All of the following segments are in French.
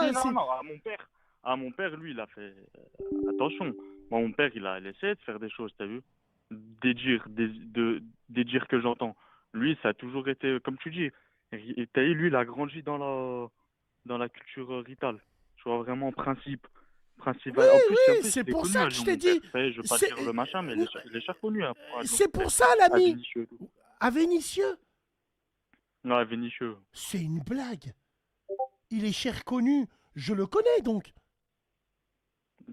Si, non, c'est... non, à mon père, lui, il a fait attention. Moi, mon père, il a essayé de faire des choses, t'as vu? Des dires que j'entends. Lui, ça a toujours été, comme tu dis, t'as vu, lui, il a grandi dans la culture ritale. Tu vois, vraiment, principe. Oui, En oui, plus, c'est il est pour connu ça à que je Lyon, t'ai mon père. dit. Ça y est, je veux pas C'est dire le machin, mais il est cher connu à Lyon, c'est mon pour père. ça, À l'ami. Vénissieux et tout. À Vénissieux, Non, à Vénissieux. c'est une blague. Il est cher connu. Je le connais donc.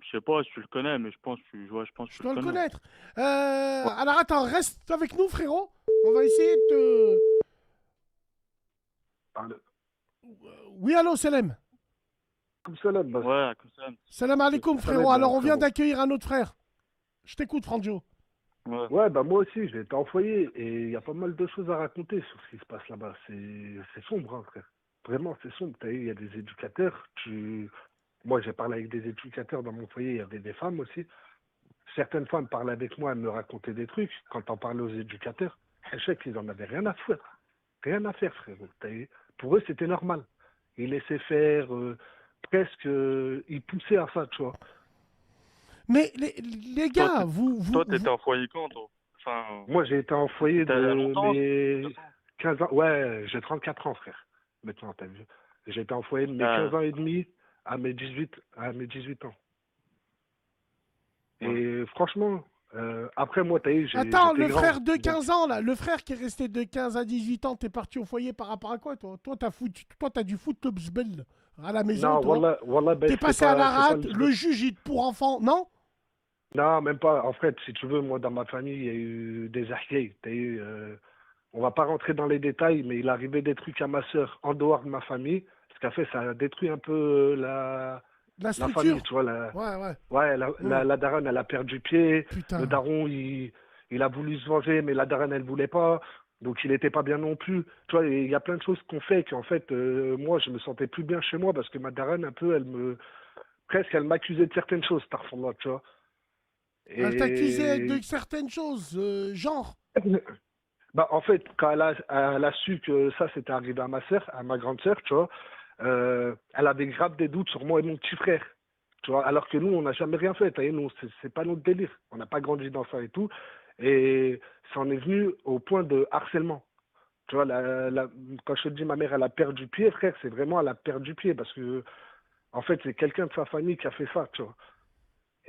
Je sais pas si tu le connais, mais je pense que Je tu le dois le connais. connaître. Ouais. Alors attends, reste avec nous, frérot. On va essayer de te... Allez. Oui, allô, Salem. Comme salam, bah, Ouais, comme ça. Salam alaikum, frérot. salam, Alors, on vient frérot. d'accueillir un autre frère. Je t'écoute, Franjo. Ouais. Ouais, bah moi aussi, j'ai été en foyer et il y a pas mal de choses à raconter sur ce qui se passe là-bas. C'est sombre, hein, frère. Vraiment, c'est sombre. T'as vu, il y a des éducateurs. Moi, j'ai parlé avec des éducateurs dans mon foyer, il y avait des femmes aussi. Certaines femmes parlaient avec moi, elles me racontaient des trucs. Quand on parlait aux éducateurs, je sais qu'ils en avaient rien à foutre. Rien à faire, frérot. T'as vu. Pour eux, c'était normal. Ils laissaient faire, presque, ils poussaient à ça, tu vois. Mais les Toi, gars, t'étais en foyer quand, toi? Enfin, Moi, j'ai été en foyer t'étais allé de longtemps? mes 15 ans. Ouais, j'ai 34 ans, frère. Maintenant, t'as vu. J'ai été en foyer de mes 15 Ah, ans et demi à mes 18 ans. ouais. Et franchement, après, moi, t'as vu, Attends, j'étais le grand. frère de Donc, 15 ans, là, le frère qui est resté de 15 à 18 ans, t'es parti au foyer par rapport à quoi, toi? Toi, t'as du foot le bzbel à la maison, non, toi. wallah, ben, T'es passé à la c'est pas rate, le le truc. juge, il te pour enfant, non? Non, même pas. En fait, si tu veux, moi, dans ma famille, il y a eu des ahkay. T'as eu, on va pas rentrer dans les détails, mais il arrivait des trucs à ma sœur en dehors de ma famille. Ce qu'a fait, ça a détruit un peu La la famille, structure. tu vois. La, Ouais, ouais. ouais, Hmm. la daronne, elle a perdu pied. Le Putain. daron, il a voulu se venger, mais la daronne, elle voulait pas. Donc, il n'était pas bien non plus. Tu vois, il y a plein de choses qu'on fait qu'en fait, moi, je me sentais plus bien chez moi parce que ma daronne, un peu, presque, elle m'accusait de certaines choses, parfois, tu vois. Elle t'accusait de Et, certaines choses, genre. bah, en fait, quand elle a su que ça, c'était arrivé à ma sœur, à ma grande sœur, tu vois, elle avait grave des doutes sur moi et mon petit frère. Tu vois, alors que nous, on n'a jamais rien fait. T'as vu, nous, c'est pas notre délire. On n'a pas grandi dans ça et tout. Et ça en est venu au point de harcèlement. Tu vois, quand je te dis ma mère, elle a perdu pied, frère, c'est vraiment elle a perdu pied parce que, en fait, c'est quelqu'un de sa famille qui a fait ça, tu vois.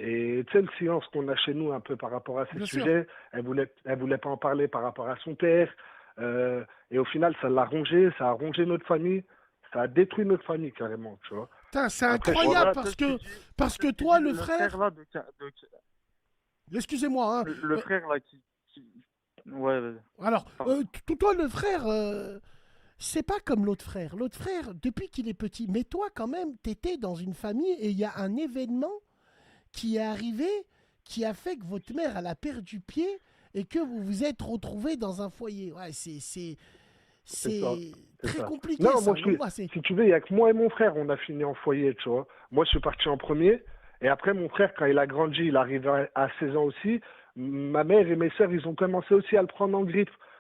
Et tu sais, le silence qu'on a chez nous un peu par rapport à ces Bien sûr. sujets, elle voulait pas en parler par rapport à son père. Et au final, ça l'a rongé, ça a rongé notre famille, ça a détruit notre famille carrément, tu vois. Putain, c'est Après, je Bon, suis incroyable pas. là, parce toi, que tu toi, dis le le frère, frère. là, Excusez-moi, hein. le frère, là, ouais, vas-y. Alors, Pardon. toi, le frère, c'est pas comme l'autre frère. L'autre frère, depuis qu'il est petit, mais toi, quand même, t'étais dans une famille et il y a un événement qui est arrivé qui a fait que votre mère, elle a perdu pied et que vous vous êtes retrouvés dans un foyer. Ouais, C'est ça, c'est c'est très ça. compliqué, Non, moi, ça. Non, moi, c'est... si tu veux, il y a que moi et mon frère, on a fini en foyer, tu vois. Moi, je suis parti en premier. Et après, mon frère, quand il a grandi, il arrive à 16 ans aussi. Ma mère et mes sœurs, ils ont commencé aussi à le prendre en grippe.